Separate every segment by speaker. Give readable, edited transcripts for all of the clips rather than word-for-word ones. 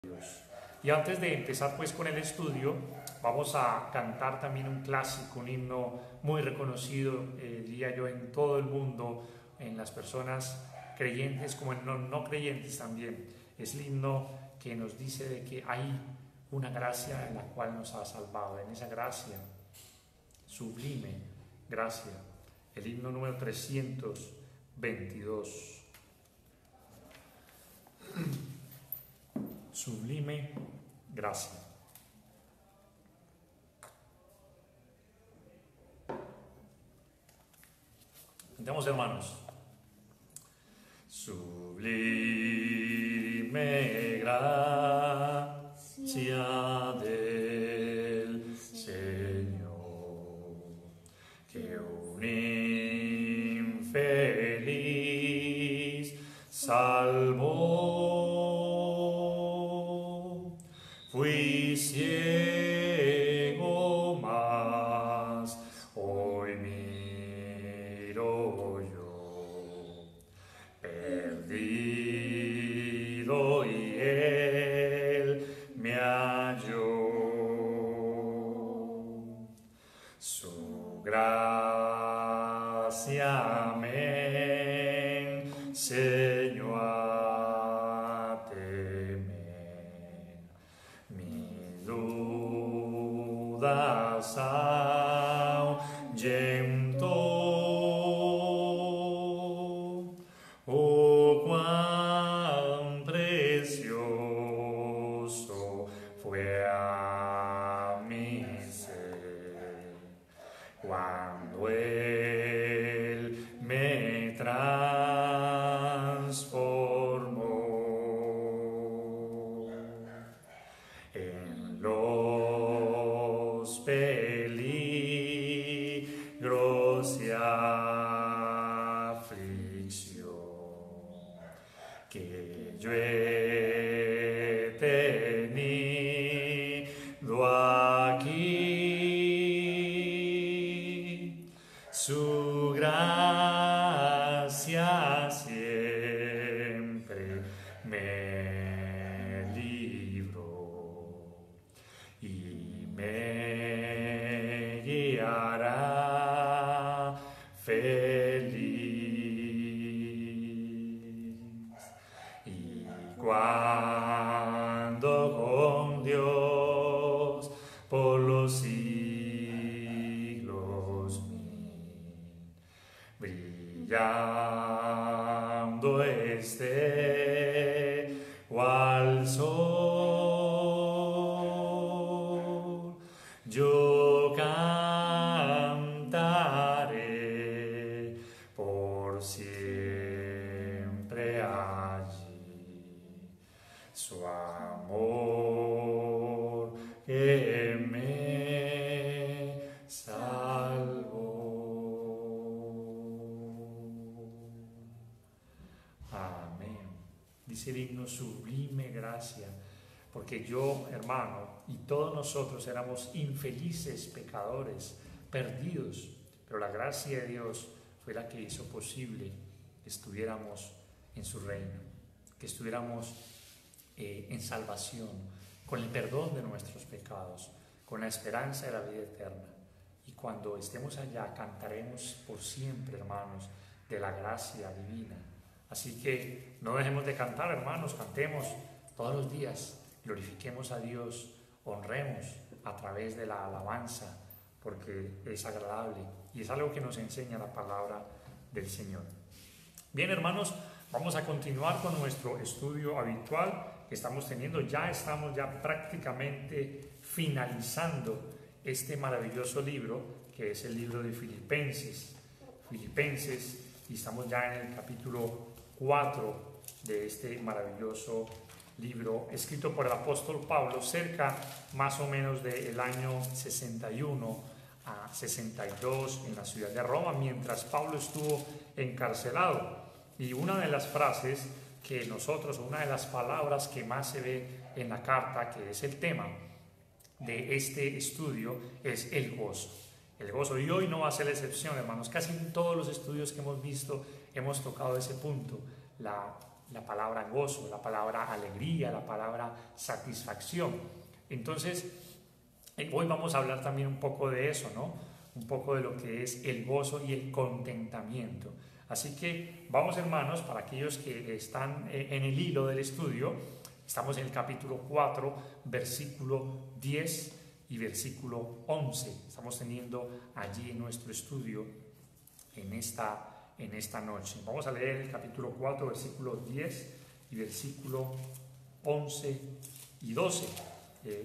Speaker 1: Dios. Y antes de empezar pues con el estudio, vamos a cantar también un clásico, un himno muy reconocido, diría yo, en todo el mundo, en las personas creyentes como en no creyentes también. Es el himno que nos dice de que hay una gracia en la cual nos ha salvado, en esa gracia, sublime gracia. El himno número 322. Sublime gracia. Cantemos, hermanos. Sublime gracia del Señor, que un infeliz salvó. Fui ciego, mas hoy miro yo, perdido, y Él me halló. Su gracia me enseñó a temer, mis dudas ahuyentó. Oh, cuán precioso fue a mi ser cuando Él me transformó. En los peligros y aflicción que yo he tenido aquí, su gracia siempre me libró y me guiará feliz. Y cuando con Dios por los siglos brillando esté cual sol, yo cantaré por siempre allí su amor que me salvó. Amén. Dice el himno: sublime gracia, porque yo, hermano, y todos nosotros éramos infelices pecadores, perdidos, pero la gracia de Dios fue la que hizo posible que estuviéramos en su reino, que estuviéramos en salvación, con el perdón de nuestros pecados, con la esperanza de la vida eterna. Y cuando estemos allá, cantaremos por siempre, hermanos, de la gracia divina. Así que no dejemos de cantar, hermanos, cantemos todos los días, glorifiquemos a Dios, honremos a través de la alabanza, porque es agradable y es algo que nos enseña la palabra del Señor. Bien, hermanos, vamos a continuar con nuestro estudio habitual que estamos teniendo. Estamos prácticamente finalizando este maravilloso libro que es el libro de Filipenses, y estamos ya en el capítulo 4 de este maravilloso libro escrito por el apóstol Pablo cerca más o menos del año 61 a 62 en la ciudad de Roma, mientras Pablo estuvo encarcelado. Y una de las frases que una de las palabras que más se ve en la carta, que es el tema de este estudio, es el gozo. El gozo, y hoy no va a ser la excepción, hermanos. Casi en todos los estudios que hemos visto hemos tocado ese punto, la la palabra gozo, la palabra alegría, la palabra satisfacción. Entonces, hoy vamos a hablar también un poco de eso, ¿no? Un poco de lo que es el gozo y el contentamiento. Así que vamos, hermanos, para aquellos que están en el hilo del estudio, estamos en el capítulo 4, versículo 10 y versículo 11. Estamos teniendo allí nuestro estudio en esta noche. Vamos a leer el capítulo 4, versículo 10 y versículo 11 y 12.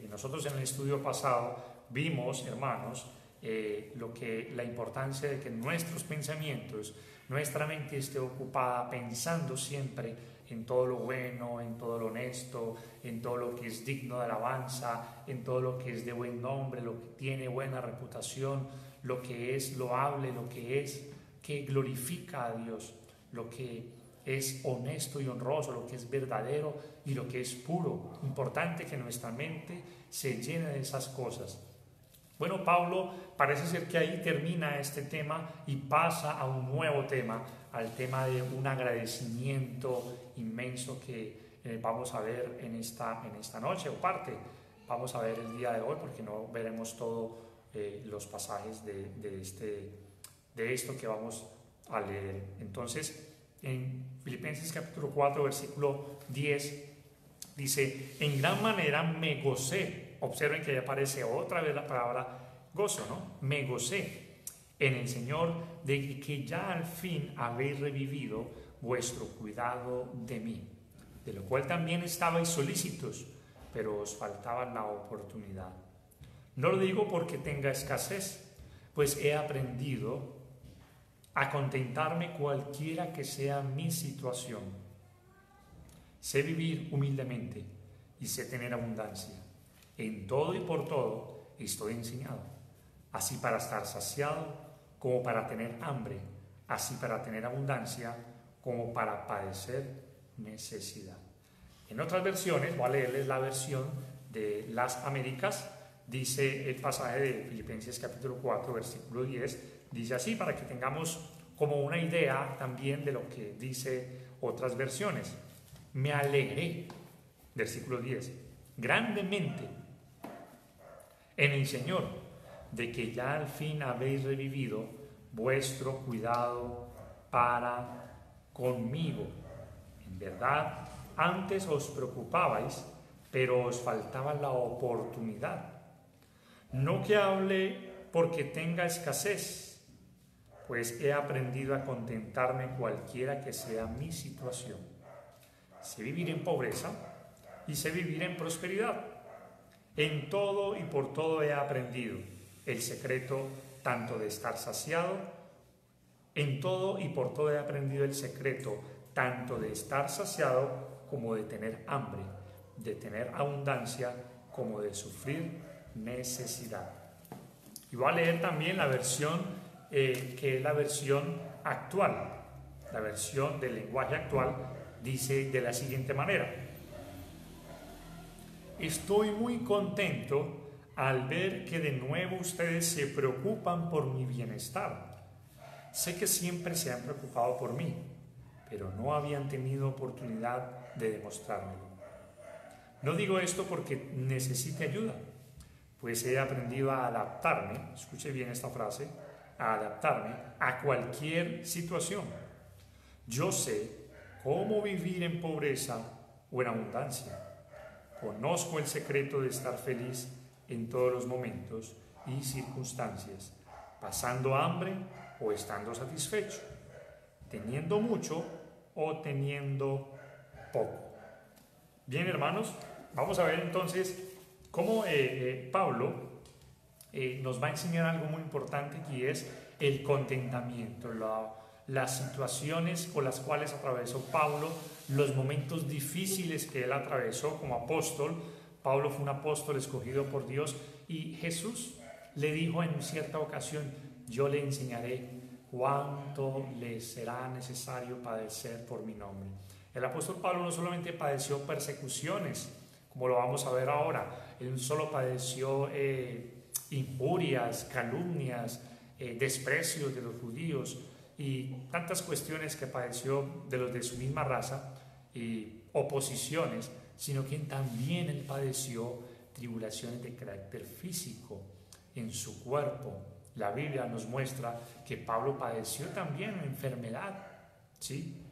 Speaker 1: Nosotros en el estudio pasado vimos, hermanos, la importancia de que nuestros pensamientos, nuestra mente esté ocupada pensando siempre en todo lo bueno, en todo lo honesto, en todo lo que es digno de alabanza, en todo lo que es de buen nombre, lo que tiene buena reputación, lo que es loable, lo que es que glorifica a Dios, lo que es honesto y honroso, lo que es verdadero y lo que es puro. Importante que nuestra mente se llene de esas cosas. Bueno, Pablo parece ser que ahí termina este tema y pasa a un nuevo tema, al tema de un agradecimiento inmenso que vamos a ver en esta noche, o parte vamos a ver el día de hoy, porque no veremos todos los pasajes de esto que vamos a leer. Entonces, en Filipenses capítulo 4, versículo 10, dice: en gran manera me gocé. Observen que ya aparece otra vez la palabra gozo, ¿no? Me gocé en el Señor de que ya al fin habéis revivido vuestro cuidado de mí, de lo cual también estabais solícitos, pero os faltaba la oportunidad. No lo digo porque tenga escasez, pues he aprendido a contentarme cualquiera que sea mi situación. Sé vivir humildemente y sé tener abundancia. En todo y por todo estoy enseñado, así para estar saciado como para tener hambre, así para tener abundancia como para padecer necesidad. En otras versiones, voy a leerles la versión de las Américas, dice el pasaje de Filipenses capítulo 4, versículo 10, dice así, para que tengamos como una idea también de lo que dice otras versiones. Me alegré, versículo 10, grandemente en el Señor, de que ya al fin habéis revivido vuestro cuidado para conmigo. En verdad, antes os preocupabais, pero os faltaba la oportunidad. No que hable porque tenga escasez, pues he aprendido a contentarme cualquiera que sea mi situación. Sé vivir en pobreza y sé vivir en prosperidad. En todo y por todo he aprendido el secreto tanto de estar saciado, en todo y por todo he aprendido el secreto tanto de estar saciado como de tener hambre, de tener abundancia como de sufrir necesidad. Y voy a leer también la versión que es la versión actual, la versión del lenguaje actual, dice de la siguiente manera: estoy muy contento al ver que de nuevo ustedes se preocupan por mi bienestar. Sé que siempre se han preocupado por mí, pero no habían tenido oportunidad de demostrármelo. No digo esto porque necesite ayuda, pues he aprendido a adaptarme, escuche bien esta frase, a adaptarme a cualquier situación. Yo sé cómo vivir en pobreza o en abundancia. Conozco el secreto de estar feliz en todos los momentos y circunstancias, pasando hambre o estando satisfecho, teniendo mucho o teniendo poco. Bien, hermanos, vamos a ver entonces cómo Pablo nos va a enseñar algo muy importante, que es el contentamiento, las situaciones con las cuales atravesó Pablo, los momentos difíciles que él atravesó como apóstol. Pablo fue un apóstol escogido por Dios y Jesús le dijo en cierta ocasión: yo le enseñaré cuánto le será necesario padecer por mi nombre. El apóstol Pablo no solamente padeció persecuciones, como lo vamos a ver ahora, él solo padeció injurias, calumnias, desprecios de los judíos y tantas cuestiones que padeció de los de su misma raza. y oposiciones, sino que también él padeció tribulaciones de carácter físico en su cuerpo. La Biblia nos muestra que Pablo padeció también enfermedad, ¿sí?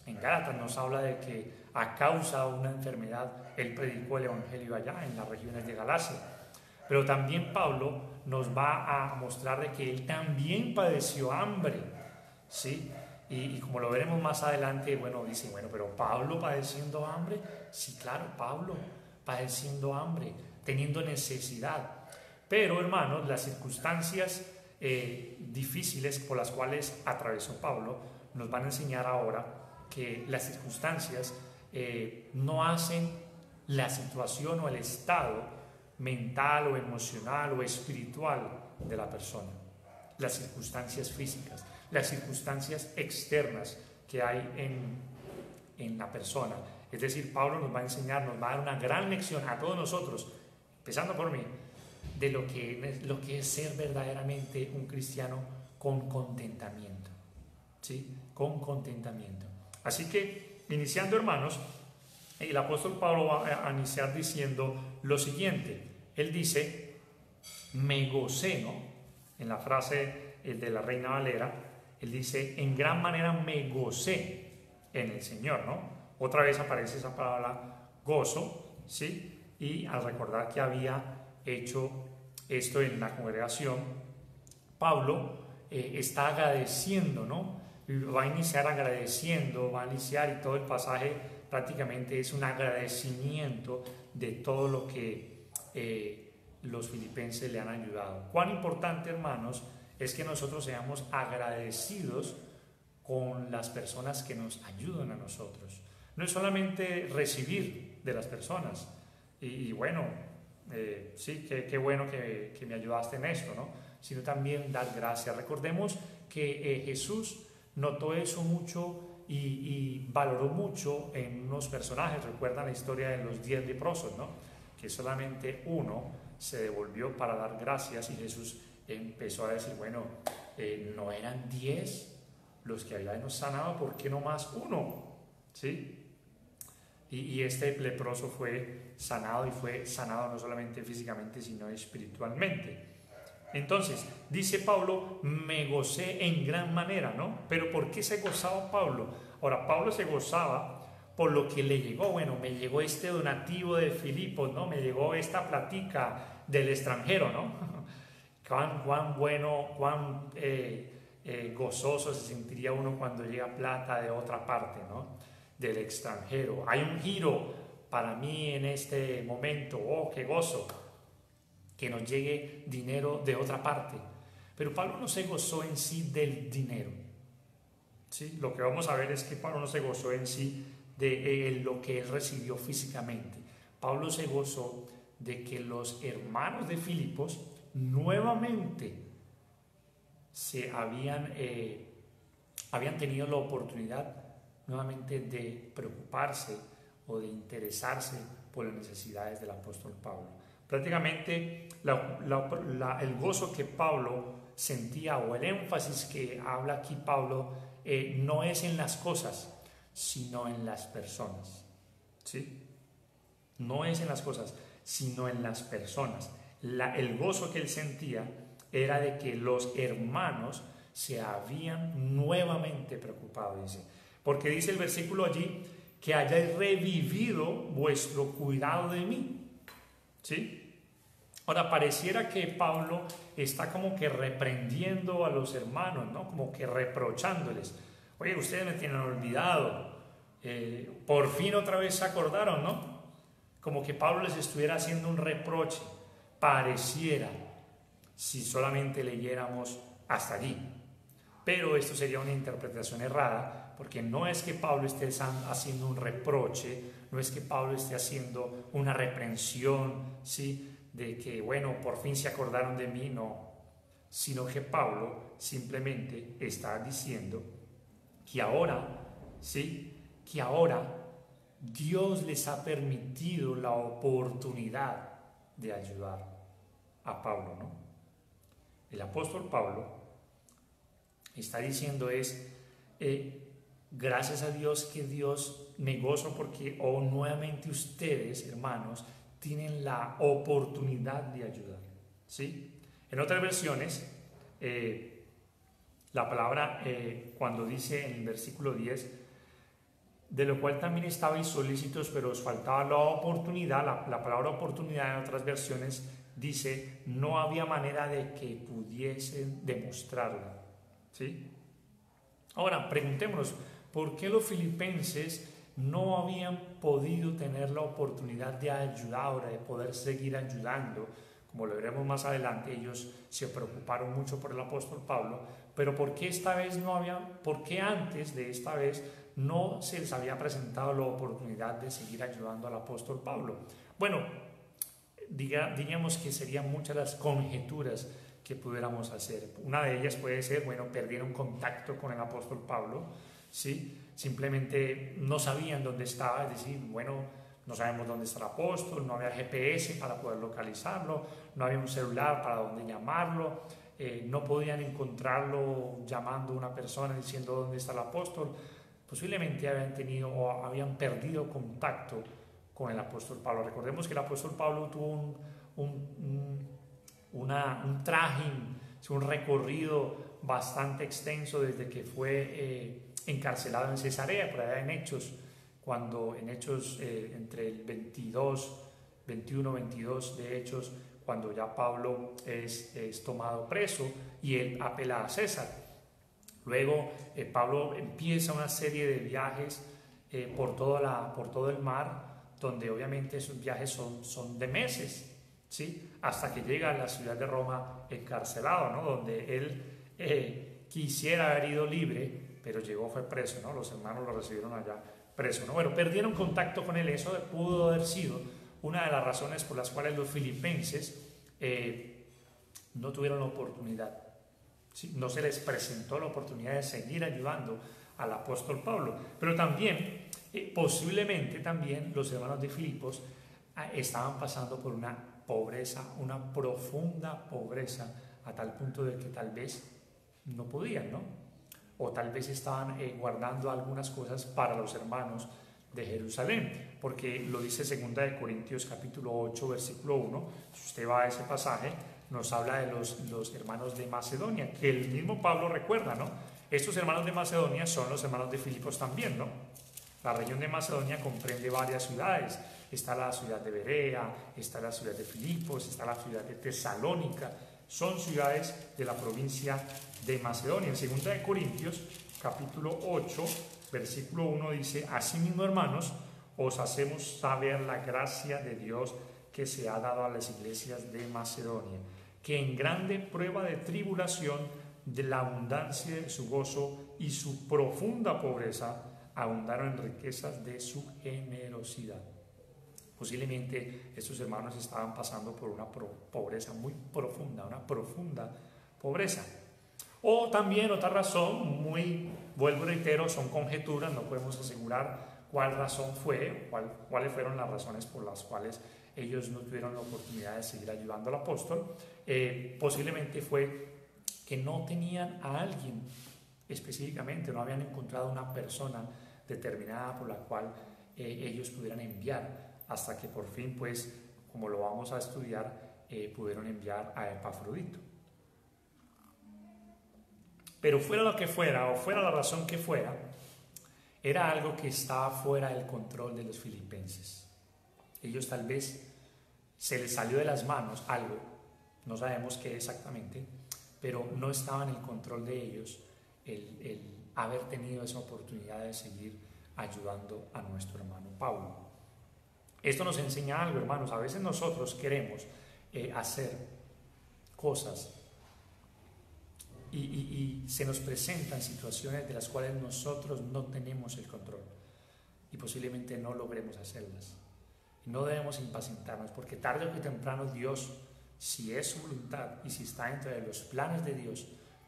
Speaker 1: En Gálatas nos habla de que a causa de una enfermedad él predicó el evangelio allá en las regiones de Galacia. Pero también Pablo nos va a mostrar de que él también padeció hambre, ¿sí? Y como lo veremos más adelante, bueno, dicen, bueno, pero Pablo padeciendo hambre, sí, claro, Pablo padeciendo hambre, teniendo necesidad. Pero, hermanos, las circunstancias difíciles por las cuales atravesó Pablo nos van a enseñar ahora que las circunstancias no hacen la situación o el estado mental o emocional o espiritual de la persona. Las circunstancias físicas, las circunstancias externas que hay en la persona. Es decir, Pablo nos va a enseñar, nos va a dar una gran lección a todos nosotros, empezando por mí, de lo que es ser verdaderamente un cristiano con contentamiento, ¿sí? Con contentamiento. Así que, iniciando, hermanos, el apóstol Pablo va a iniciar diciendo lo siguiente. Él dice, me gocé, ¿no? En la frase de la Reina Valera, él dice, en gran manera me gocé en el Señor, ¿no? Otra vez aparece esa palabra gozo, ¿sí? Y al recordar que había hecho esto en la congregación, Pablo está agradeciendo, ¿no? Va a iniciar agradeciendo, va a iniciar, y todo el pasaje prácticamente es un agradecimiento de todo lo que los filipenses le han ayudado. Cuán importante, hermanos, es que nosotros seamos agradecidos con las personas que nos ayudan a nosotros. No es solamente recibir de las personas y bueno, sí, qué bueno que me ayudaste en esto, ¿no? Sino también dar gracias. Recordemos que Jesús notó eso mucho y valoró mucho en unos personajes. Recuerdan la historia de los 10 leprosos, ¿no? Que solamente uno se devolvió para dar gracias y Jesús empezó a decir, bueno, no eran 10 los que habíamos sanado, ¿por qué no más uno? ¿Sí? Y este leproso fue sanado, y fue sanado no solamente físicamente, sino espiritualmente. Entonces, dice Pablo, me gocé en gran manera, ¿no? Pero ¿por qué se gozaba Pablo? Ahora, Pablo se gozaba por lo que le llegó. Bueno, me llegó este donativo de Filipos, ¿no? Me llegó esta platica del extranjero, ¿no? Cuán bueno, cuán gozoso se sentiría uno cuando llega plata de otra parte, ¿no? Del extranjero. Hay un giro para mí en este momento, oh, qué gozo, que nos llegue dinero de otra parte. Pero Pablo no se gozó en sí del dinero, ¿sí? Lo que vamos a ver es que Pablo no se gozó en sí de lo que él recibió físicamente. Pablo se gozó de que los hermanos de Filipos nuevamente habían tenido la oportunidad nuevamente de preocuparse o de interesarse por las necesidades del apóstol Pablo. Prácticamente el gozo que Pablo sentía, o el énfasis que habla aquí Pablo, no es en las cosas, sino en las personas, ¿sí? No es en las cosas, sino en las personas. El gozo que él sentía era de que los hermanos se habían nuevamente preocupado, dice. Porque dice el versículo allí, que hayáis revivido vuestro cuidado de mí, ¿sí? Ahora, pareciera que Pablo está como que reprendiendo a los hermanos, ¿no? Como que reprochándoles. Oye, ustedes me tienen olvidado. Por fin otra vez se acordaron, ¿no? Como que Pablo les estuviera haciendo un reproche. Pareciera, si solamente leyéramos hasta allí. Pero esto sería una interpretación errada, porque no es que Pablo esté haciendo un reproche, no es que Pablo esté haciendo una reprensión, ¿sí? De que, bueno, por fin se acordaron de mí, no. Sino que Pablo simplemente está diciendo que ahora, ¿sí? Que ahora Dios les ha permitido la oportunidad de ayudar a Pablo, ¿no? El apóstol Pablo está diciendo Gracias a Dios que Dios me gozo porque nuevamente ustedes, hermanos, tienen la oportunidad de ayudar. ¿Sí? En otras versiones, la palabra cuando dice en el versículo 10, de lo cual también estabais solícitos, pero os faltaba la oportunidad, la palabra oportunidad en otras versiones dice, no había manera de que pudiesen demostrarla. ¿Sí? Ahora, preguntémonos, ¿por qué los filipenses no habían podido tener la oportunidad de ayudar, de poder seguir ayudando? Como lo veremos más adelante, ellos se preocuparon mucho por el apóstol Pablo, pero ¿por qué esta vez no habían, por qué antes de esta vez no se les había presentado la oportunidad de seguir ayudando al apóstol Pablo? Bueno, diríamos que serían muchas las conjeturas que pudiéramos hacer. Una de ellas puede ser, bueno, perdieron contacto con el apóstol Pablo, ¿sí? Simplemente no sabían dónde estaba, es decir, bueno, no sabemos dónde está el apóstol, no había GPS para poder localizarlo, no había un celular para dónde llamarlo, no podían encontrarlo llamando a una persona diciendo dónde está el apóstol. Posiblemente habían tenido o habían perdido contacto con el apóstol Pablo. Recordemos que el apóstol Pablo tuvo un trajín, un recorrido bastante extenso desde que fue encarcelado en Cesarea, por allá en Hechos, cuando en Hechos entre el 21, 22 de Hechos, cuando ya Pablo es tomado preso y él apela a César. Luego Pablo empieza una serie de viajes por todo el mar, donde obviamente esos viajes son de meses, ¿sí? Hasta que llega a la ciudad de Roma encarcelado, ¿no? Donde él quisiera haber ido libre, pero fue preso, ¿no? Los hermanos lo recibieron allá preso, ¿no? Bueno, perdieron contacto con él. Eso pudo haber sido una de las razones por las cuales los filipenses no tuvieron la oportunidad, ¿sí? No se les presentó la oportunidad de seguir ayudando al apóstol Pablo. Pero también, posiblemente también los hermanos de Filipos estaban pasando por una pobreza, una profunda pobreza, a tal punto de que tal vez no podían, ¿no? O tal vez estaban guardando algunas cosas para los hermanos de Jerusalén, porque lo dice 2 Corintios capítulo 8, versículo 1, si usted va a ese pasaje, nos habla de los hermanos de Macedonia, que el mismo Pablo recuerda, ¿no? Estos hermanos de Macedonia son los hermanos de Filipos también, ¿no? La región de Macedonia comprende varias ciudades. Está la ciudad de Berea, está la ciudad de Filipos, está la ciudad de Tesalónica. Son ciudades de la provincia de Macedonia. En 2 Corintios, capítulo 8, versículo 1 dice, asimismo, hermanos, os hacemos saber la gracia de Dios que se ha dado a las iglesias de Macedonia, que en grande prueba de tribulación, de la abundancia de su gozo y su profunda pobreza, abundaron en riquezas de su generosidad. Posiblemente estos hermanos estaban pasando por una pobreza muy profunda, una profunda pobreza. O también otra razón, vuelvo y reitero, son conjeturas, no podemos asegurar cuál razón fue, cuáles fueron las razones por las cuales ellos no tuvieron la oportunidad de seguir ayudando al apóstol. Posiblemente fue que no tenían a alguien específicamente, no habían encontrado una persona determinada por la cual ellos pudieran enviar, hasta que por fin, pues, como lo vamos a estudiar, pudieron enviar a Epafrodito. Pero fuera lo que fuera, o fuera la razón que fuera, era algo que estaba fuera del control de los filipenses. Ellos tal vez se les salió de las manos algo, no sabemos qué exactamente, pero no estaba en el control de ellos el haber tenido esa oportunidad de seguir ayudando a nuestro hermano Pablo. Esto nos enseña algo, hermanos. A veces nosotros queremos hacer cosas y se nos presentan situaciones de las cuales nosotros no tenemos el control y posiblemente no logremos hacerlas. No debemos impacientarnos, porque tarde o temprano Dios, si es su voluntad y si está dentro de los planes de Dios,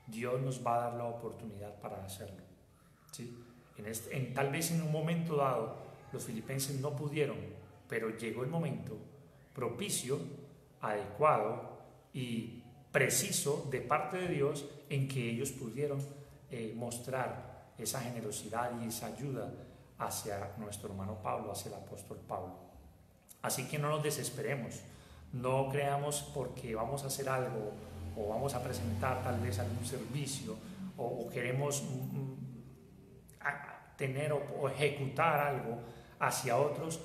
Speaker 1: Dios nos va a dar la oportunidad para hacerlo, ¿sí? Tal vez en un momento dado los filipenses no pudieron, pero llegó el momento propicio, adecuado y preciso de parte de Dios en que ellos pudieron mostrar esa generosidad y esa ayuda hacia nuestro hermano Pablo, hacia el apóstol Pablo. Así que no nos desesperemos, no creamos porque vamos a hacer algo o vamos a presentar tal vez algún servicio o queremos tener o ejecutar algo hacia otros,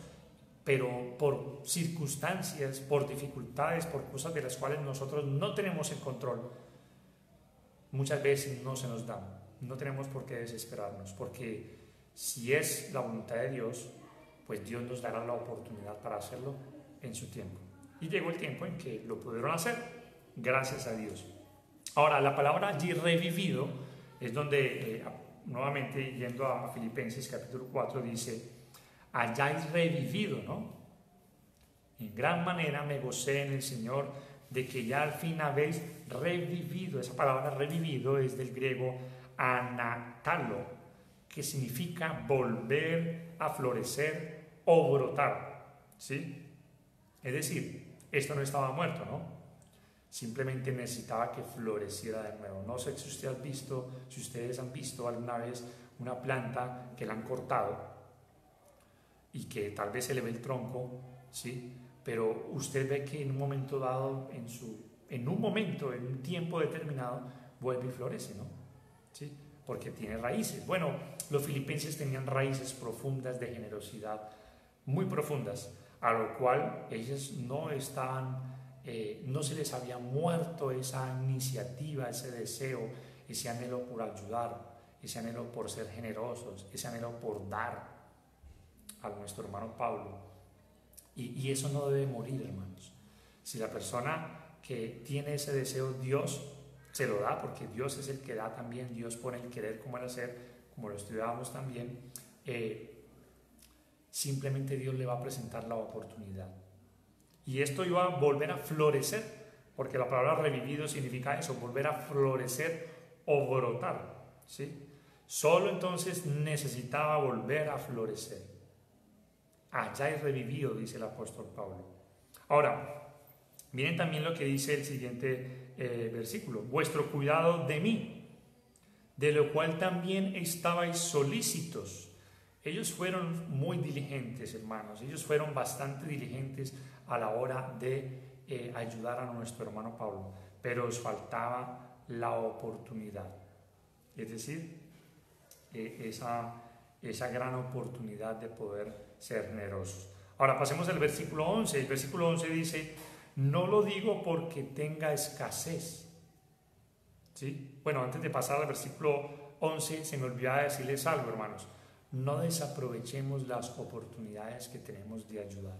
Speaker 1: pero por circunstancias, por dificultades, por cosas de las cuales nosotros no tenemos el control, muchas veces no se nos dan. No tenemos por qué desesperarnos, porque si es la voluntad de Dios, pues Dios nos dará la oportunidad para hacerlo en su tiempo. Y llegó el tiempo en que lo pudieron hacer, gracias a Dios. Ahora, la palabra allí revivido es donde, nuevamente yendo a Filipenses capítulo 4, dice, hayáis revivido, ¿no? En gran manera me gocé en el Señor de que ya al fin habéis revivido. Esa palabra revivido es del griego anatalo, que significa volver a florecer o brotar, ¿sí? Es decir, esto no estaba muerto, ¿no? Simplemente necesitaba que floreciera de nuevo. No sé si ustedes han visto alguna vez una planta que la han cortado y que tal vez se le ve el tronco, ¿sí? Pero usted ve que en un momento dado, en un tiempo determinado, vuelve y florece, ¿no? ¿Sí? Porque tiene raíces. Bueno, los filipenses tenían raíces profundas de generosidad, muy profundas, a lo cual ellos no estaban, no se les había muerto esa iniciativa, ese deseo, ese anhelo por ayudar, ese anhelo por ser generosos, ese anhelo por dar a nuestro hermano Pablo. Y eso no debe morir, hermanos. Si la persona que tiene ese deseo, Dios se lo da, porque Dios es el que da también, Dios pone el querer como el hacer, como lo estudiábamos también, simplemente Dios le va a presentar la oportunidad. Y esto iba a volver a florecer, porque la palabra revivido significa eso, volver a florecer o brotar, ¿sí? Solo entonces necesitaba volver a florecer. Hayáis revivido, dice el apóstol Pablo. Ahora, miren también lo que dice el siguiente versículo. Vuestro cuidado de mí, de lo cual también estabais solícitos. Ellos fueron muy diligentes, hermanos. Ellos fueron bastante diligentes a la hora de ayudar a nuestro hermano Pablo. Pero os faltaba la oportunidad. Es decir, esa gran oportunidad de poder ser generosos. Ahora pasemos al versículo 11. El versículo 11 dice, no lo digo porque tenga escasez. ¿Sí? Bueno, antes de pasar al versículo 11, se me olvidaba decirles algo, hermanos. No desaprovechemos las oportunidades que tenemos de ayudar.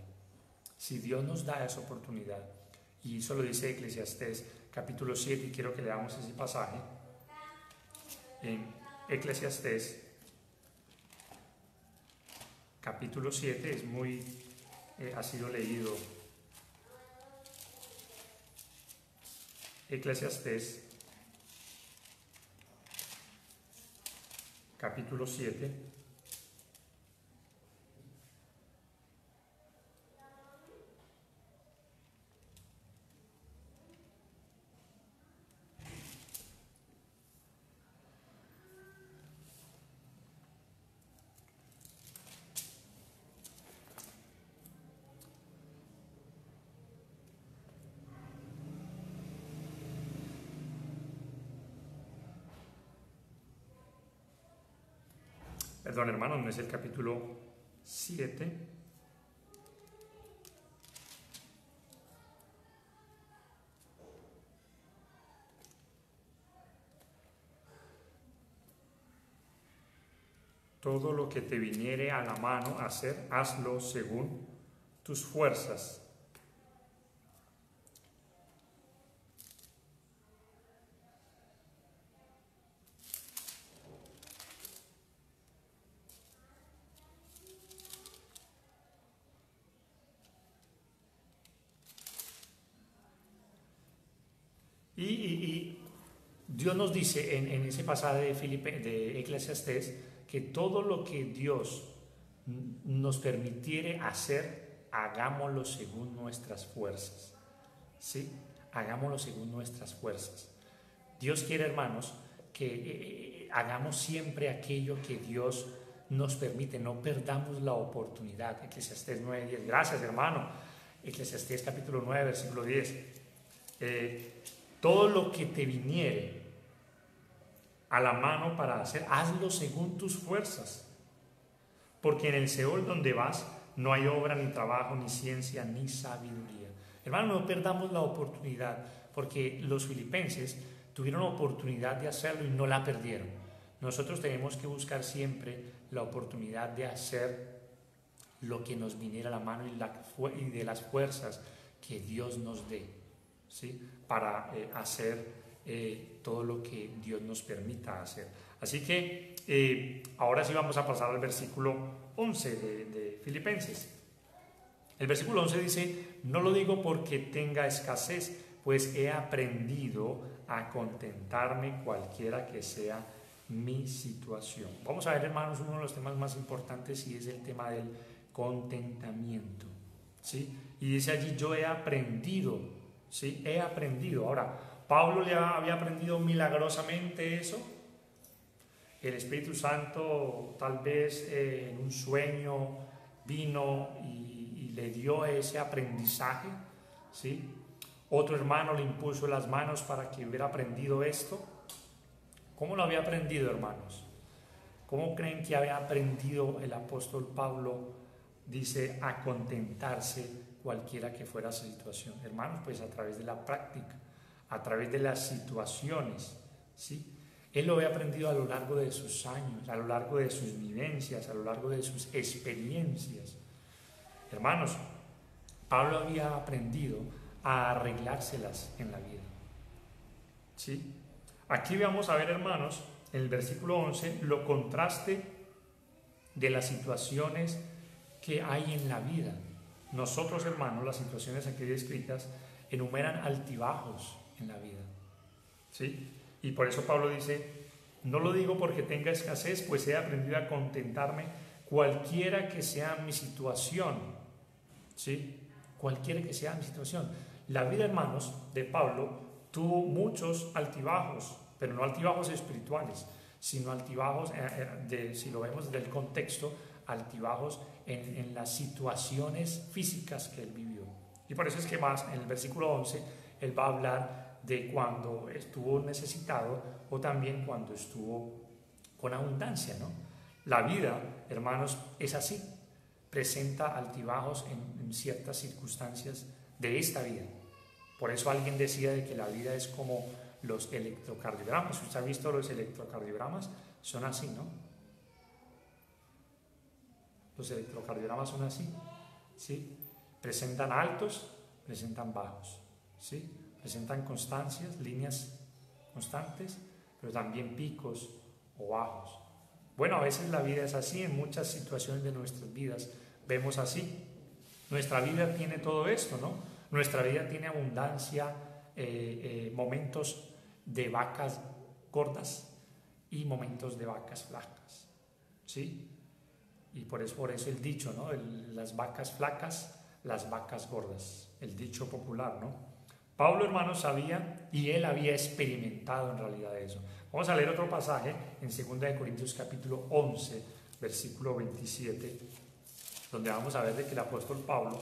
Speaker 1: Si Dios nos da esa oportunidad, y eso lo dice Eclesiastés capítulo 7, y quiero que leamos ese pasaje, en Eclesiastés capítulo 7, ha sido leído. Eclesiastés capítulo 7. Perdón, hermanos, no es el capítulo 7. Todo lo que te viniere a la mano a hacer, hazlo según tus fuerzas. Y Dios nos dice en ese pasaje de Eclesiastés que todo lo que Dios nos permitiere hacer, hagámoslo según nuestras fuerzas. ¿Sí? Hagámoslo según nuestras fuerzas. Dios quiere, hermanos, que hagamos siempre aquello que Dios nos permite, no perdamos la oportunidad. Eclesiastés 9:10. Gracias, hermano. Eclesiastés capítulo 9, versículo 10. Todo lo que te viniere a la mano para hacer, hazlo según tus fuerzas, porque en el Seol donde vas no hay obra, ni trabajo, ni ciencia, ni sabiduría. Hermano, no perdamos la oportunidad, porque los filipenses tuvieron la oportunidad de hacerlo y no la perdieron. Nosotros tenemos que buscar siempre la oportunidad de hacer lo que nos viniera a la mano y de las fuerzas que Dios nos dé, ¿sí? Para hacer todo lo que Dios nos permita hacer. Así que ahora sí vamos a pasar al versículo 11 de Filipenses. El versículo 11 dice: no lo digo porque tenga escasez, pues he aprendido a contentarme cualquiera que sea mi situación. Vamos a ver, hermanos, uno de los temas más importantes, y es el tema del contentamiento, ¿sí? Y dice allí: yo he aprendido, ¿sí? He aprendido. Ahora, ¿Pablo había aprendido milagrosamente eso? El Espíritu Santo tal vez en un sueño vino y le dio ese aprendizaje, ¿sí? Otro hermano le impuso las manos para que hubiera aprendido esto. ¿Cómo lo había aprendido, hermanos? ¿Cómo creen que había aprendido el apóstol Pablo? Dice, a contentarse cualquiera que fuera su situación. Hermanos, pues a través de la práctica, a través de las situaciones, ¿sí? Él lo había aprendido a lo largo de sus años, a lo largo de sus vivencias, a lo largo de sus experiencias. Hermanos, Pablo había aprendido a arreglárselas en la vida, ¿sí? Aquí vamos a ver, hermanos, en el versículo 11, lo contraste de las situaciones que hay en la vida. Nosotros, hermanos, las situaciones aquí descritas enumeran altibajos en la vida, ¿sí? Y por eso Pablo dice: no lo digo porque tenga escasez, pues he aprendido a contentarme cualquiera que sea mi situación, ¿sí? Cualquiera que sea mi situación. La vida, hermanos, de Pablo tuvo muchos altibajos, pero no altibajos espirituales, sino altibajos, si lo vemos desde el contexto, altibajos en las situaciones físicas que él vivió. Y por eso es que más en el versículo 11 él va a hablar de cuando estuvo necesitado o también cuando estuvo con abundancia, ¿no? La vida, hermanos, es así, presenta altibajos en ciertas circunstancias de esta vida. Por eso alguien decía de que la vida es como los electrocardiogramas. ¿Usted ha visto los electrocardiogramas? Son así, ¿no? Los electrocardiogramas son así, ¿sí? Presentan altos, presentan bajos, ¿sí? Presentan constancias, líneas constantes, pero también picos o bajos. Bueno, a veces la vida es así, en muchas situaciones de nuestras vidas vemos así. Nuestra vida tiene todo esto, ¿no? Nuestra vida tiene abundancia, momentos de vacas gordas y momentos de vacas flacas, ¿sí? Y por eso el dicho, ¿no? Las vacas flacas, las vacas gordas, el dicho popular, ¿no? Pablo, hermano, sabía y él había experimentado en realidad eso. Vamos a leer otro pasaje en 2 Corintios capítulo 11, versículo 27, donde vamos a ver de que el apóstol Pablo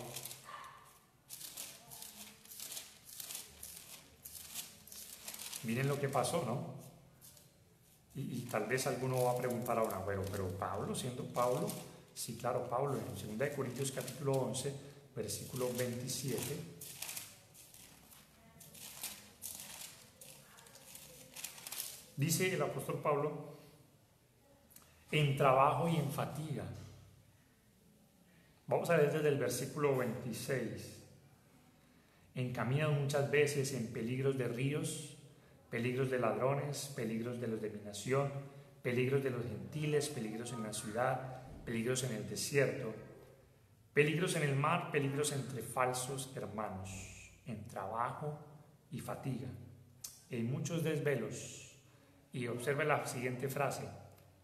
Speaker 1: miren lo que pasó, ¿no? Y tal vez alguno va a preguntar ahora, bueno, pero Pablo, siendo Pablo, sí, claro, Pablo, en 2 Corintios capítulo 11, versículo 27, dice el apóstol Pablo: en trabajo y en fatiga. Vamos a ver desde el versículo 26. Encaminan muchas veces en peligros de ríos, peligros de ladrones, peligros de los de mi nación, peligros de los gentiles, peligros en la ciudad, peligros en el desierto, peligros en el mar, peligros entre falsos hermanos, en trabajo y fatiga, en muchos desvelos. Y observe la siguiente frase: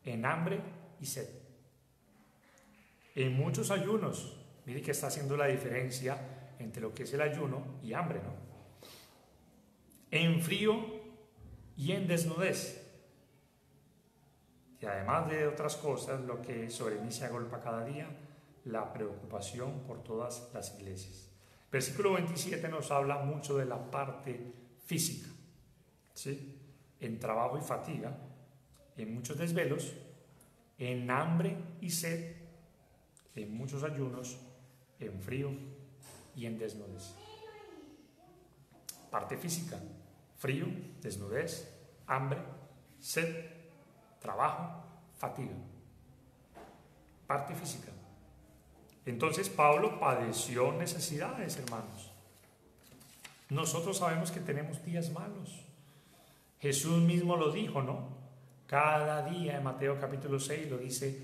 Speaker 1: en hambre y sed, en muchos ayunos. Mire que está haciendo la diferencia entre lo que es el ayuno y hambre, ¿no? En frío y en desnudez. Y además de otras cosas, lo que sobre mí se agolpa cada día, la preocupación por todas las iglesias. Versículo 27 nos habla mucho de la parte física, ¿sí? En trabajo y fatiga, en muchos desvelos, en hambre y sed, en muchos ayunos, en frío y en desnudez. Parte física: frío, desnudez, hambre, sed, trabajo, fatiga. Parte física. Entonces Pablo padeció necesidades, hermanos. Nosotros sabemos que tenemos días malos. Jesús mismo lo dijo, ¿no? Cada día, en Mateo capítulo 6 lo dice,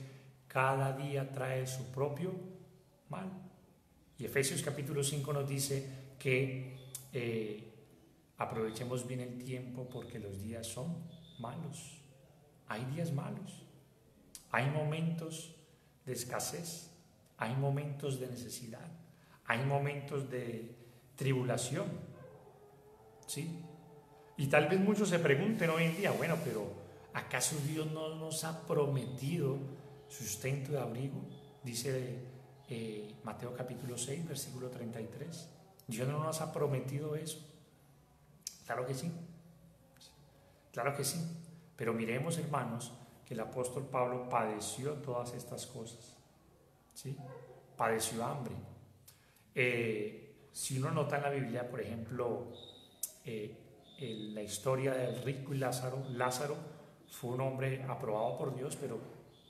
Speaker 1: cada día trae su propio mal. Y Efesios capítulo 5 nos dice que aprovechemos bien el tiempo porque los días son malos. Hay días malos. Hay momentos de escasez. Hay momentos de necesidad. Hay momentos de tribulación. ¿Sí? Y tal vez muchos se pregunten hoy en día, bueno, pero ¿acaso Dios no nos ha prometido sustento y abrigo? Dice Mateo capítulo 6, versículo 33. ¿Dios no nos ha prometido eso? Claro que sí. Claro que sí. Pero miremos, hermanos, que el apóstol Pablo padeció todas estas cosas. ¿Sí? Padeció hambre. Si uno nota en la Biblia, por ejemplo, la historia del rico y Lázaro, Lázaro fue un hombre aprobado por Dios, pero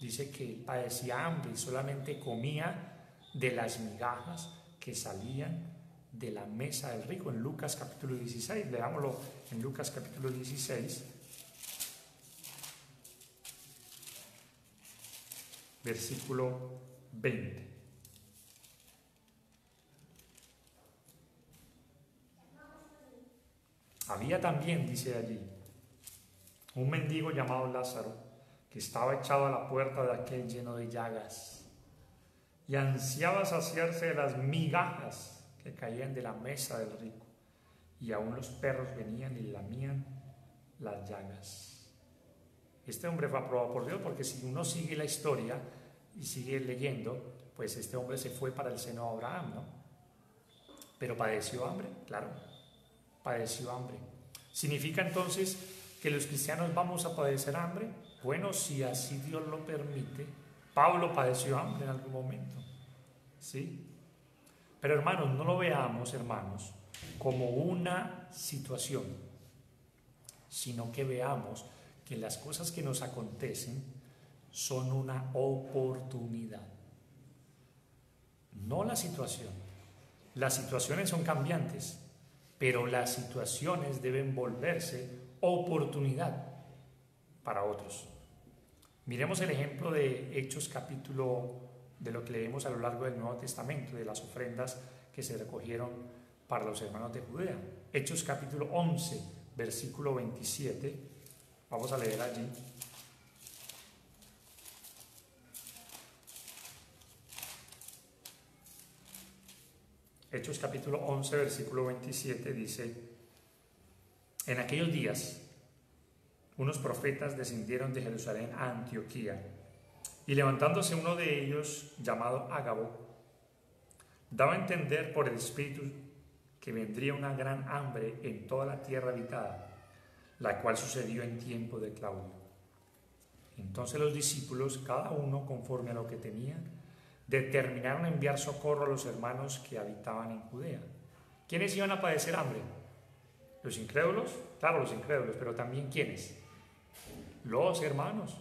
Speaker 1: dice que padecía hambre y solamente comía de las migajas que salían de la mesa del rico. En Lucas capítulo 16, leámoslo en Lucas capítulo 16, versículo 20. Había también, dice allí, un mendigo llamado Lázaro, que estaba echado a la puerta de aquel lleno de llagas, y ansiaba saciarse de las migajas que caían de la mesa del rico, y aún los perros venían y lamían las llagas. Este hombre fue aprobado por Dios, porque si uno sigue la historia y sigue leyendo, pues este hombre se fue para el seno de Abraham, ¿no? Pero padeció hambre, claro, padeció hambre. ¿Significa entonces que los cristianos vamos a padecer hambre? Bueno, si así Dios lo permite. Pablo padeció hambre en algún momento, ¿sí? Pero hermanos, no lo veamos, hermanos, como una situación, sino que veamos que las cosas que nos acontecen son una oportunidad, no la situación. Las situaciones son cambiantes, pero las situaciones deben volverse oportunidad para otros. Miremos el ejemplo de Hechos capítulo, de lo que leemos a lo largo del Nuevo Testamento, de las ofrendas que se recogieron para los hermanos de Judea. Hechos capítulo 11, versículo 27. Vamos a leer allí. Hechos capítulo 11, versículo 27 dice: en aquellos días unos profetas descendieron de Jerusalén a Antioquía, y levantándose uno de ellos, llamado Ágabo, daba a entender por el Espíritu que vendría una gran hambre en toda la tierra habitada, la cual sucedió en tiempo de Claudio. Entonces los discípulos, cada uno conforme a lo que tenía, determinaron enviar socorro a los hermanos que habitaban en Judea. ¿Quiénes iban a padecer hambre? ¿Los incrédulos? Claro, los incrédulos, pero también ¿quiénes? Los hermanos.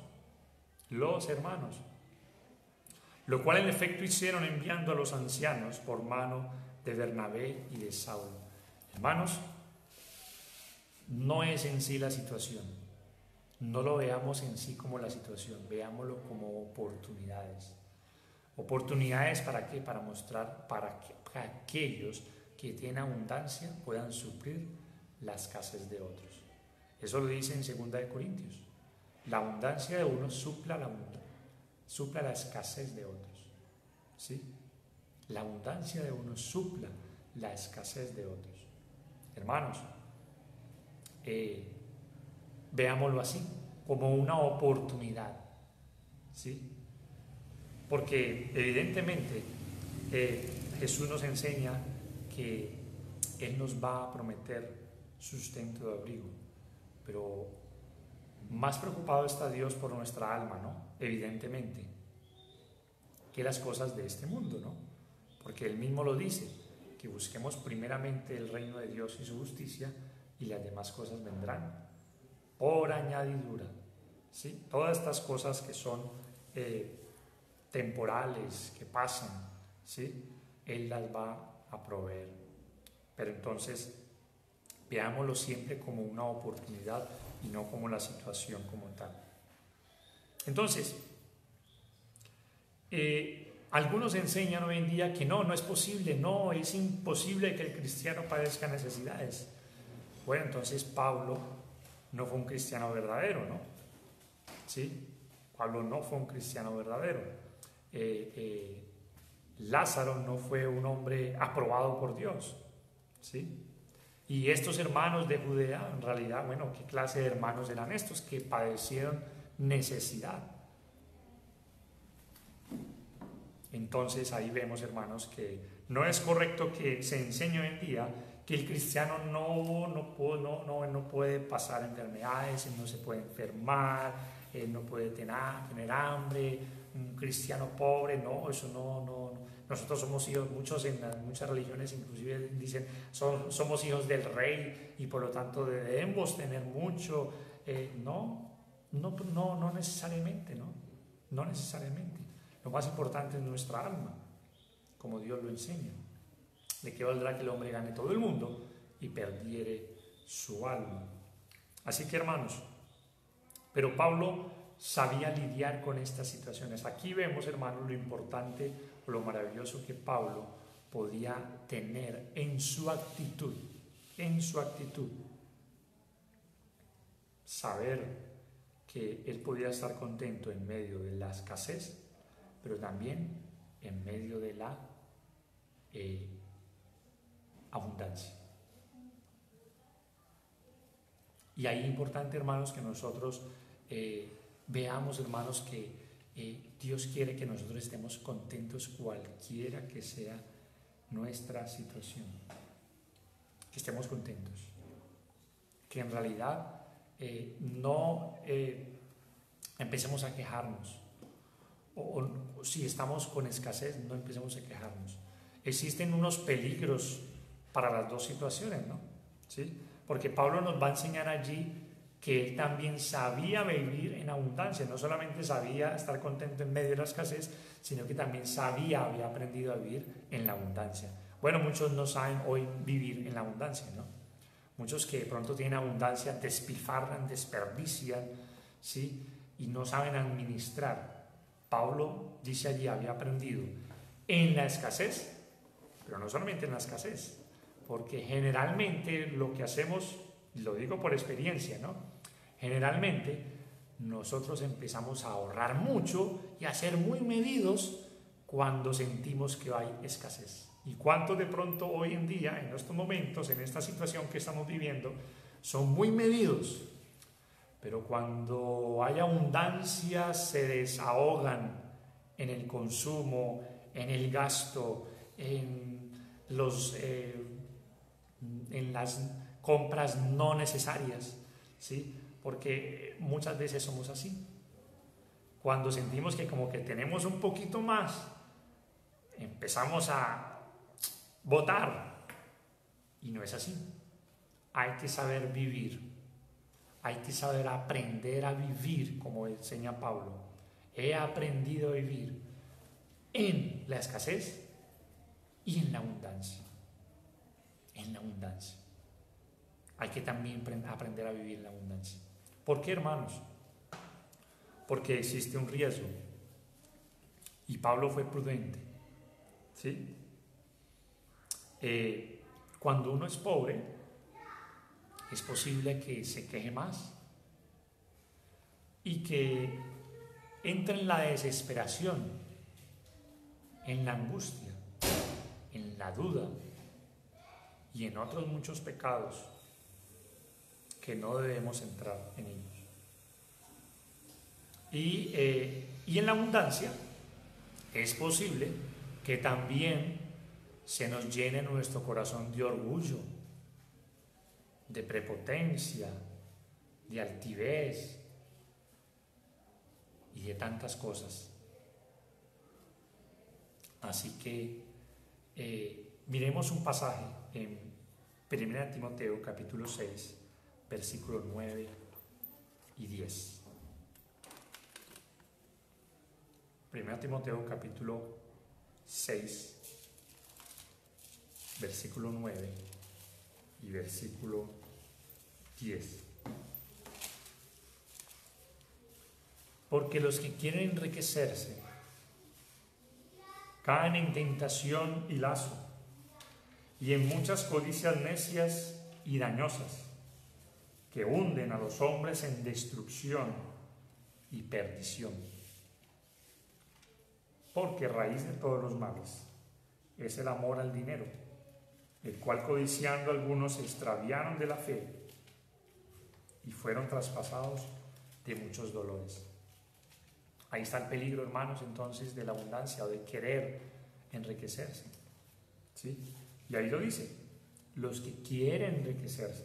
Speaker 1: Los hermanos. Lo cual en efecto hicieron enviando a los ancianos por mano de Bernabé y de Saulo. Hermanos, no es en sí la situación. No lo veamos en sí como la situación, veámoslo como oportunidades. ¿Oportunidades para qué? Para mostrar para que aquellos que tienen abundancia puedan suplir la escasez de otros. Eso lo dice en 2 Corintios. La abundancia de unos supla la escasez de otros. ¿Sí? La abundancia de unos supla la escasez de otros. Hermanos, veámoslo así, como una oportunidad. ¿sí? Porque evidentemente Jesús nos enseña que Él nos va a prometer sustento de abrigo, pero más preocupado está Dios por nuestra alma, ¿no? Evidentemente, que las cosas de este mundo, ¿no? Porque Él mismo lo dice, que busquemos primeramente el reino de Dios y su justicia, y las demás cosas vendrán por añadidura, ¿sí? Todas estas cosas que son temporales, que pasan, ¿sí? Él las va a proveer. Pero entonces, veámoslo siempre como una oportunidad y no como la situación como tal. Entonces, algunos enseñan hoy en día que no es posible, no, es imposible que el cristiano padezca necesidades. Bueno, entonces Pablo no fue un cristiano verdadero, ¿no? ¿Sí? Pablo no fue un cristiano verdadero. Lázaro no fue un hombre aprobado por Dios, ¿sí? Y estos hermanos de Judea, en realidad, bueno, ¿qué clase de hermanos eran estos que padecieron necesidad? Entonces ahí vemos, hermanos, que no es correcto que se enseñe hoy en día que el cristiano no puede pasar enfermedades, no se puede enfermar, no puede tener hambre, un cristiano pobre, no, eso no. Nosotros somos hijos, muchos en muchas religiones inclusive dicen, somos hijos del rey y por lo tanto debemos tener mucho. No necesariamente, no necesariamente. Lo más importante es nuestra alma, como Dios lo enseña. ¿De qué valdrá que el hombre gane todo el mundo y perdiere su alma? Así que, hermanos, pero Pablo sabía lidiar con estas situaciones. Aquí vemos, hermanos, lo importante, lo maravilloso que Pablo podía tener en su actitud, saber que él podía estar contento en medio de la escasez, pero también en medio de la abundancia. Y ahí es importante, hermanos, que nosotros veamos, hermanos, que Dios quiere que nosotros estemos contentos cualquiera que sea nuestra situación. Que estemos contentos. Que en realidad no empecemos a quejarnos. O si estamos con escasez, no empecemos a quejarnos. Existen unos peligros para las dos situaciones, ¿no? ¿Sí? Porque Pablo nos va a enseñar allí que él también sabía vivir en abundancia, no solamente sabía estar contento en medio de la escasez, sino que también había aprendido a vivir en la abundancia. Bueno, muchos no saben hoy vivir en la abundancia, ¿no? Muchos que de pronto tienen abundancia despilfarran, desperdician, ¿sí? Y no saben administrar. Pablo dice allí, había aprendido en la escasez, pero no solamente en la escasez, porque generalmente lo que hacemos, lo digo por experiencia, ¿no? Generalmente nosotros empezamos a ahorrar mucho y a ser muy medidos cuando sentimos que hay escasez. ¿Y cuántos de pronto hoy en día, en estos momentos, en esta situación que estamos viviendo, son muy medidos? Pero cuando hay abundancia se desahogan en el consumo, en el gasto, en las compras no necesarias, ¿sí? Porque muchas veces somos así. Cuando sentimos que como que tenemos un poquito más, empezamos a botar. Y no es así. Hay que saber vivir. Hay que saber aprender a vivir, como enseña Pablo. He aprendido a vivir en la escasez y en la abundancia. En la abundancia. Hay que también aprender a vivir en la abundancia. ¿Por qué, hermanos? Porque existe un riesgo. Y Pablo fue prudente. ¿Sí? Cuando uno es pobre, es posible que se queje más y que entre en la desesperación, en la angustia, en la duda y en otros muchos pecados que no debemos entrar en ellos. Y en la abundancia es posible que también se nos llene nuestro corazón de orgullo, de prepotencia, de altivez y de tantas cosas. Así que miremos un pasaje en 1 Timoteo capítulo 6, versículos 9 y 10. 1 Timoteo capítulo 6, versículo 9 y versículo 10. Porque los que quieren enriquecerse caen en tentación y lazo, y en muchas codicias necias y dañosas, que hunden a los hombres en destrucción y perdición. Porque raíz de todos los males es el amor al dinero, el cual codiciando algunos se extraviaron de la fe y fueron traspasados de muchos dolores. Ahí está el peligro, hermanos, entonces, de la abundancia o de querer enriquecerse. ¿Sí? Y ahí lo dice, los que quieren enriquecerse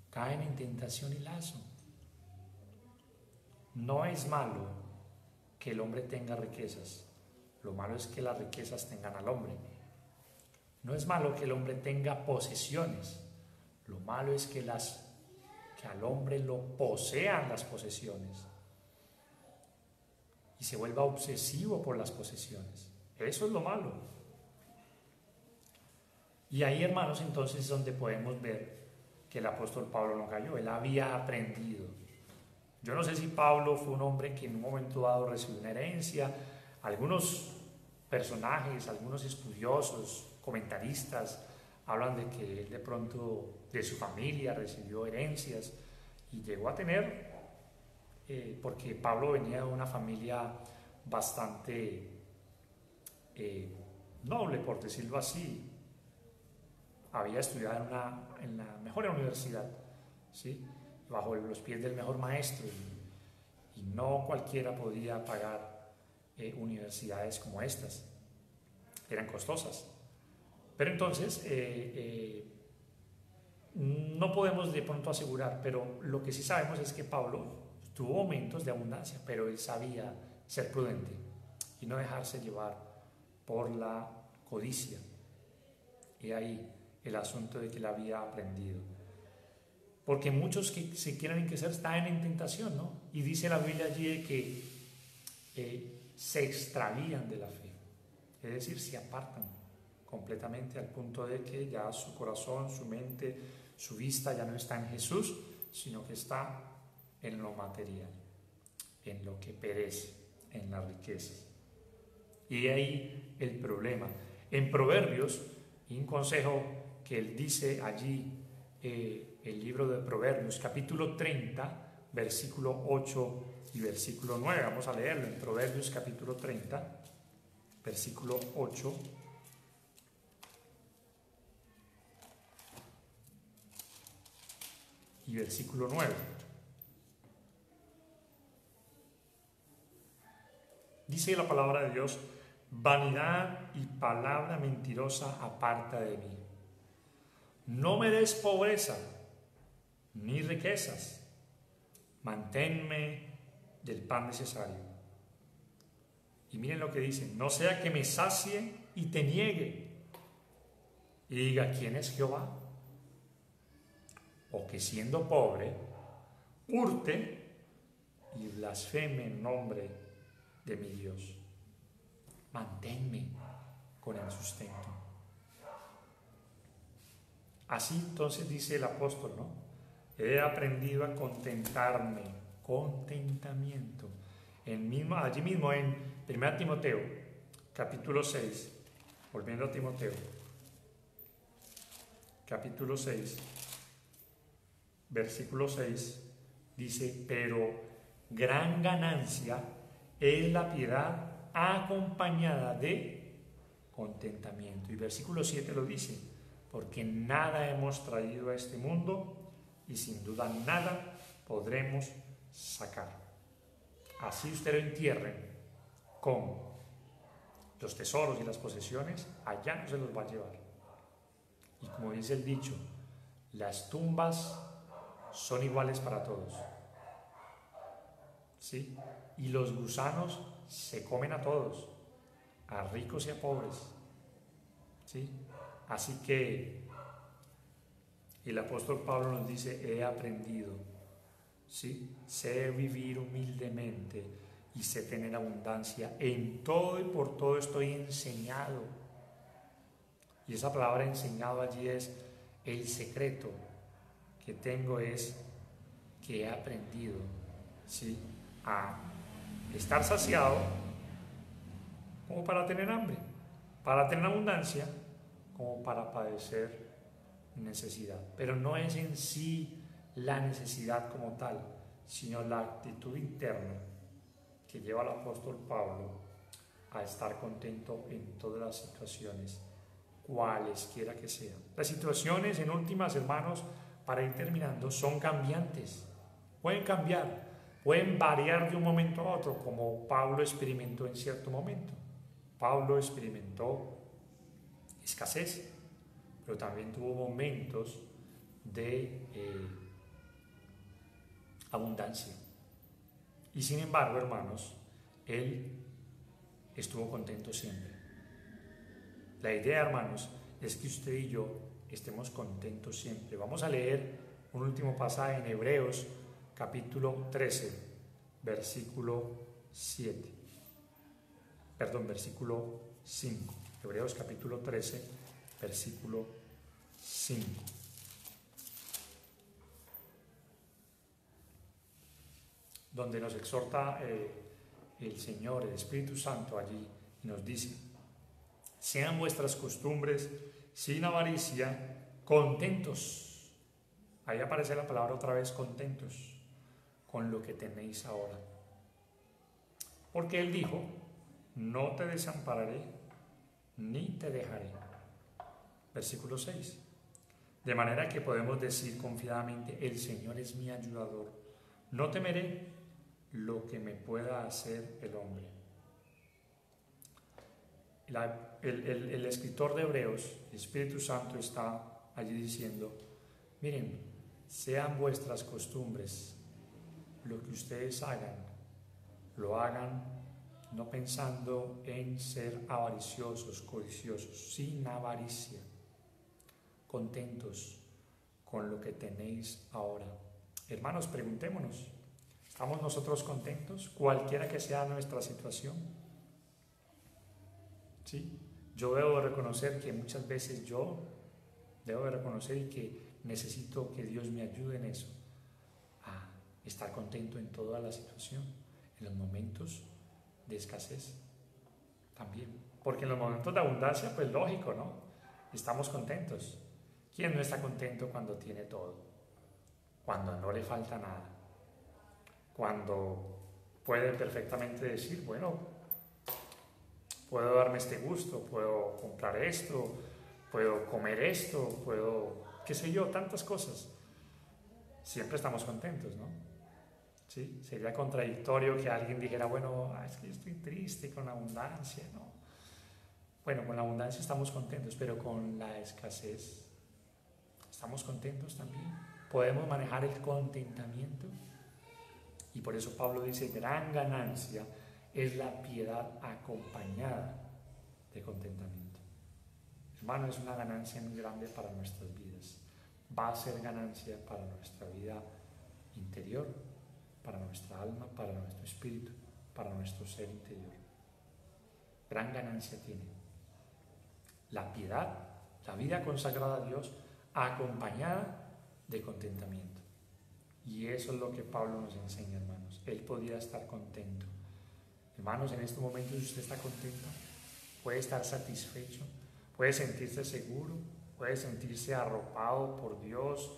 Speaker 1: caen en tentación y lazo. No es malo que el hombre tenga riquezas, lo malo es que las riquezas tengan al hombre. No es malo que el hombre tenga posesiones, lo malo es que al hombre lo posean las posesiones y se vuelva obsesivo por las posesiones. Eso es lo malo. Y ahí, hermanos, entonces es donde podemos ver que el apóstol Pablo no cayó, él había aprendido. Yo no sé si Pablo fue un hombre que en un momento dado recibió una herencia. Algunos personajes, algunos estudiosos, comentaristas, hablan de que él de pronto de su familia recibió herencias y llegó a tener, porque Pablo venía de una familia bastante noble, por decirlo así. Había estudiado en la mejor universidad, ¿sí? Bajo los pies del mejor maestro, y no cualquiera podía pagar universidades como estas, eran costosas. Pero entonces no podemos de pronto asegurar, pero lo que sí sabemos es que Pablo tuvo momentos de abundancia, pero él sabía ser prudente y no dejarse llevar por la codicia. Y ahí el asunto de que él había aprendido. Porque muchos que se quieren enriquecer están en tentación, ¿no? Y dice la Biblia allí de que se extravían de la fe, es decir, se apartan completamente al punto de que ya su corazón, su mente, su vista ya no está en Jesús, sino que está en lo material, en lo que perece, en las riquezas. Y ahí el problema. En Proverbios, y un consejo que él dice allí, el libro de Proverbios, capítulo 30, versículo 8 y versículo 9. Vamos a leerlo en Proverbios capítulo 30, versículo 8 y versículo 9. Dice la palabra de Dios: vanidad y palabra mentirosa aparta de mí. No me des pobreza ni riquezas, manténme del pan necesario. Y miren lo que dice: no sea que me sacie y te niegue y diga, ¿quién es Jehová? O que siendo pobre hurte y blasfeme en nombre de mi Dios. Manténme con el sustento. Así entonces dice el apóstol, ¿no? He aprendido a contentarme, contentamiento. Allí mismo en 1 Timoteo, capítulo 6, volviendo a Timoteo, capítulo 6, versículo 6, dice: pero gran ganancia es la piedad acompañada de contentamiento. Y versículo 7 lo dice: porque nada hemos traído a este mundo y sin duda nada podremos sacar. así usted lo entierren con los tesoros y las posesiones, allá no se los va a llevar. Y como dice el dicho, las tumbas son iguales para todos, ¿sí? Y los gusanos se comen a todos, a ricos y a pobres, ¿sí? Así que el apóstol Pablo nos dice, he aprendido, ¿sí? Sé vivir humildemente y sé tener abundancia. En todo y por todo estoy enseñado. Y esa palabra enseñado allí es el secreto que tengo, es que he aprendido, ¿sí?, a estar saciado como para tener hambre, para tener abundancia como para padecer necesidad. Pero no es en sí la necesidad como tal, sino la actitud interna que lleva al apóstol Pablo a estar contento en todas las situaciones, cualesquiera que sean. Las situaciones, en últimas, hermanos, para ir terminando, son cambiantes, pueden cambiar, pueden variar de un momento a otro, como Pablo experimentó en cierto momento. Pablo experimentó escasez, pero también tuvo momentos de abundancia. Y sin embargo, hermanos, él estuvo contento siempre. La idea, hermanos, es que usted y yo estemos contentos siempre. Vamos a leer un último pasaje en Hebreos capítulo 13, versículo 7. Versículo 5. Hebreos capítulo 13, versículo 5. Donde nos exhorta el Señor, el Espíritu Santo allí, y nos dice: sean vuestras costumbres sin avaricia, contentos. Ahí aparece la palabra otra vez, contentos, con lo que tenéis ahora. Porque Él dijo: no te desampararé, ni te dejaré. Versículo 6. De manera que podemos decir confiadamente: el Señor es mi ayudador, no temeré lo que me pueda hacer el hombre. El escritor de Hebreos, el Espíritu Santo, está allí diciendo: miren, sean vuestras costumbres, lo que ustedes hagan, lo hagan no pensando en ser avariciosos, codiciosos, sin avaricia, contentos con lo que tenéis ahora. Hermanos, preguntémonos, ¿estamos nosotros contentos, cualquiera que sea nuestra situación? ¿Sí? Yo debo reconocer que muchas veces debo reconocer y que necesito que Dios me ayude en eso, a estar contento en toda la situación, en los momentos de escasez también, porque en los momentos de abundancia, pues lógico, ¿no? Estamos contentos. ¿Quién no está contento cuando tiene todo? Cuando no le falta nada, cuando puede perfectamente decir: bueno, puedo darme este gusto, puedo comprar esto, puedo comer esto, puedo, qué sé yo, tantas cosas. Siempre estamos contentos, ¿no? ¿Sí? Sería contradictorio que alguien dijera: bueno, es que yo estoy triste con la abundancia, ¿no? Bueno, con la abundancia estamos contentos, pero con la escasez estamos contentos también. Podemos manejar el contentamiento. Y por eso Pablo dice: gran ganancia es la piedad acompañada de contentamiento. Hermano, es una ganancia muy grande para nuestras vidas. Va a ser ganancia para nuestra vida interior, para nuestra alma, para nuestro espíritu, para nuestro ser interior. Gran ganancia tiene la piedad, la vida consagrada a Dios, acompañada de contentamiento. Y eso es lo que Pablo nos enseña, hermanos. Él podía estar contento. Hermanos, en este momento, si usted está contento, puede estar satisfecho, puede sentirse seguro, puede sentirse arropado por Dios.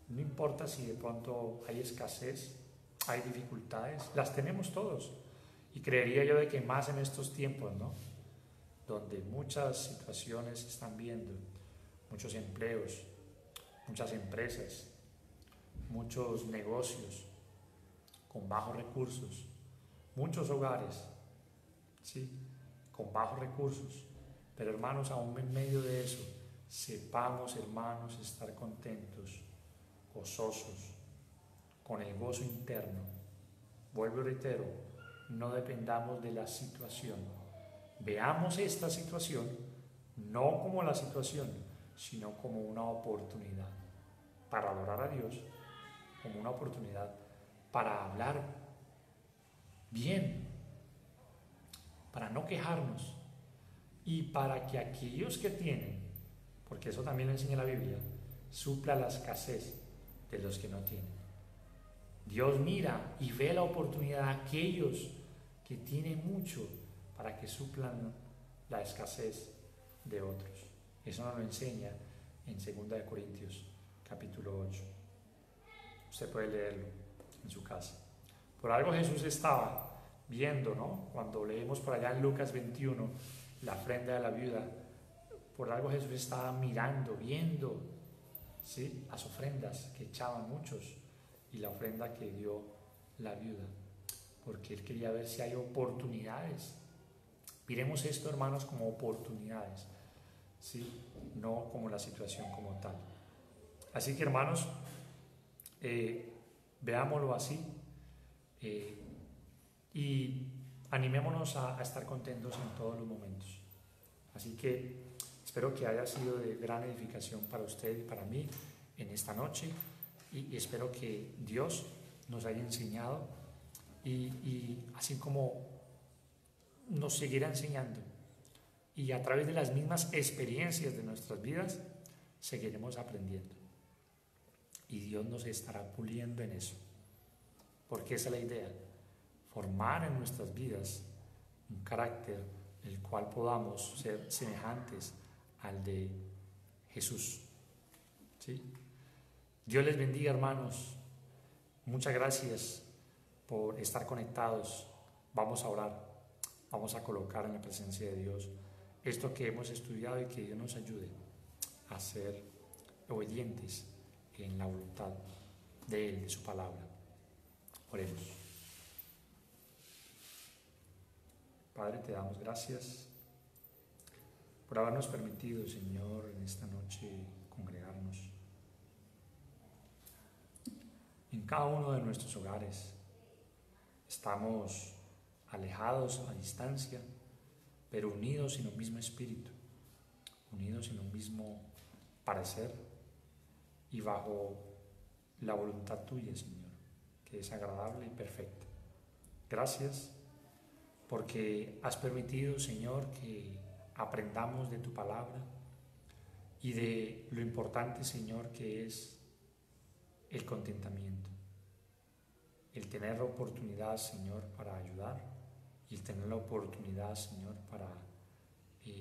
Speaker 1: No importa si de pronto hay escasez, hay dificultades, las tenemos todos. Y creería yo de que más en estos tiempos, ¿no?, donde muchas situaciones se están viendo, muchos empleos, muchas empresas, muchos negocios con bajos recursos, muchos hogares, ¿sí? Con bajos recursos, pero hermanos, aún en medio de eso, sepamos, hermanos, estar contentos, gozosos, con el gozo interno. Vuelvo y reitero, no dependamos de la situación. Veamos esta situación no como la situación, sino como una oportunidad para adorar a Dios, como una oportunidad para hablar bien, para no quejarnos y para que aquellos que tienen, porque eso también lo enseña la Biblia, supla la escasez de los que no tienen. Dios mira y ve la oportunidad de aquellos que tienen mucho para que suplan la escasez de otros. Eso nos lo enseña en 2 Corintios capítulo 8. Usted puede leerlo en su casa. Por algo Jesús estaba viendo, ¿no? Cuando leemos por allá en Lucas 21, la ofrenda de la viuda, por algo Jesús estaba mirando, viendo, ¿sí?, las ofrendas que echaban muchos y la ofrenda que dio la viuda, porque él quería ver si hay oportunidades. Miremos esto, hermanos, como oportunidades, ¿sí?, no como la situación como tal. Así que, hermanos, veámoslo así y animémonos a estar contentos en todos los momentos. Así que espero que haya sido de gran edificación para usted y para mí en esta noche, y espero que Dios nos haya enseñado y así como nos seguirá enseñando, y a través de las mismas experiencias de nuestras vidas seguiremos aprendiendo y Dios nos estará puliendo en eso, porque esa es la idea, formar en nuestras vidas un carácter el cual podamos ser semejantes al de Jesús, ¿sí? Dios les bendiga, hermanos. Muchas gracias por estar conectados. Vamos a orar, vamos a colocar en la presencia de Dios esto que hemos estudiado y que Dios nos ayude a ser obedientes en la voluntad de Él, de su palabra. Oremos. Padre, te damos gracias por habernos permitido, Señor, en esta noche congregarnos en cada uno de nuestros hogares. Estamos alejados a distancia, pero unidos en un mismo espíritu, unidos en un mismo parecer y bajo la voluntad tuya, Señor, que es agradable y perfecta. Gracias porque has permitido, Señor, que aprendamos de tu palabra y de lo importante, Señor, que es el contentamiento, el tener la oportunidad, Señor, para ayudar y el tener la oportunidad, Señor, para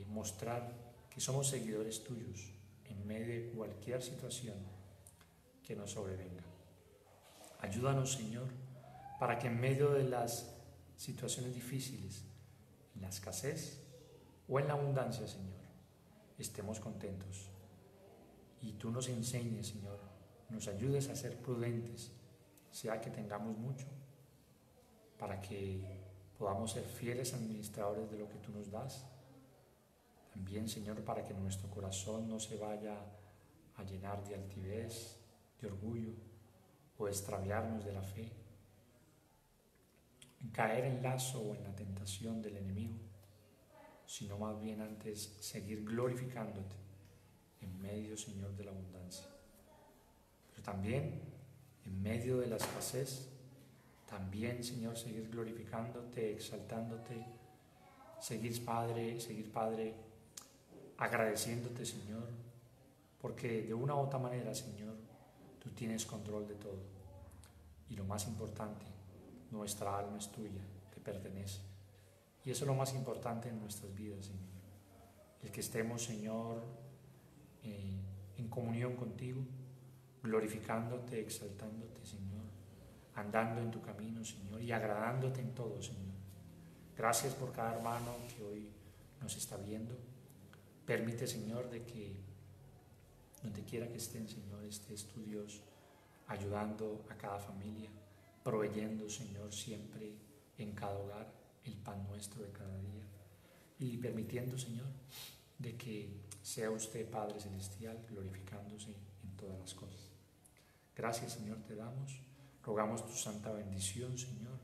Speaker 1: mostrar que somos seguidores tuyos en medio de cualquier situación que nos sobrevenga. Ayúdanos, Señor, para que en medio de las situaciones difíciles, en la escasez o en la abundancia, Señor, estemos contentos. Y tú nos enseñes, Señor, nos ayudes a ser prudentes, sea que tengamos mucho, para que podamos ser fieles administradores de lo que tú nos das. También, Señor, para que nuestro corazón no se vaya a llenar de altivez, de orgullo o extraviarnos de la fe, caer en lazo o en la tentación del enemigo, sino más bien antes seguir glorificándote en medio, Señor, de la abundancia. Pero también en medio de la escasez, también, Señor, seguir glorificándote, exaltándote, seguir, Padre, agradeciéndote, Señor, porque de una u otra manera, Señor, tú tienes control de todo. Y lo más importante, nuestra alma es tuya, te pertenece. Y eso es lo más importante en nuestras vidas, Señor. El que estemos, Señor, en comunión contigo, glorificándote, exaltándote, Señor, andando en tu camino, Señor, y agradándote en todo, Señor. Gracias por cada hermano que hoy nos está viendo. Permite, Señor, de que donde quiera que estén, Señor, estés tu Dios ayudando a cada familia, proveyendo, Señor, siempre en cada hogar el pan nuestro de cada día. Y permitiendo, Señor, de que sea usted, Padre Celestial, glorificándose en todas las cosas. Gracias, Señor, te damos. Rogamos tu santa bendición, Señor,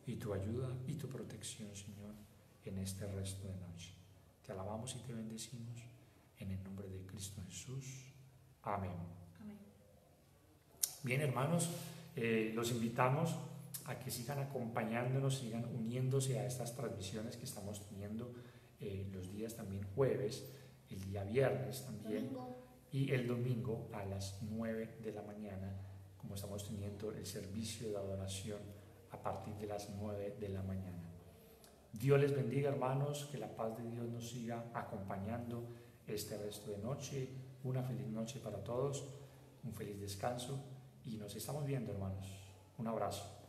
Speaker 1: y tu ayuda y tu protección, Señor, en este resto de noche. Te alabamos y te bendecimos en el nombre de Cristo Jesús. Amén.
Speaker 2: Amén.
Speaker 1: Bien, hermanos, los invitamos a que sigan acompañándonos, sigan uniéndose a estas transmisiones que estamos teniendo los días también jueves, el día viernes también, y el domingo a las 9 de la mañana, como estamos teniendo el servicio de adoración a partir de las 9 de la mañana. Dios les bendiga, hermanos, que la paz de Dios nos siga acompañando este resto de noche. Una feliz noche para todos, un feliz descanso y nos estamos viendo, hermanos. Un abrazo.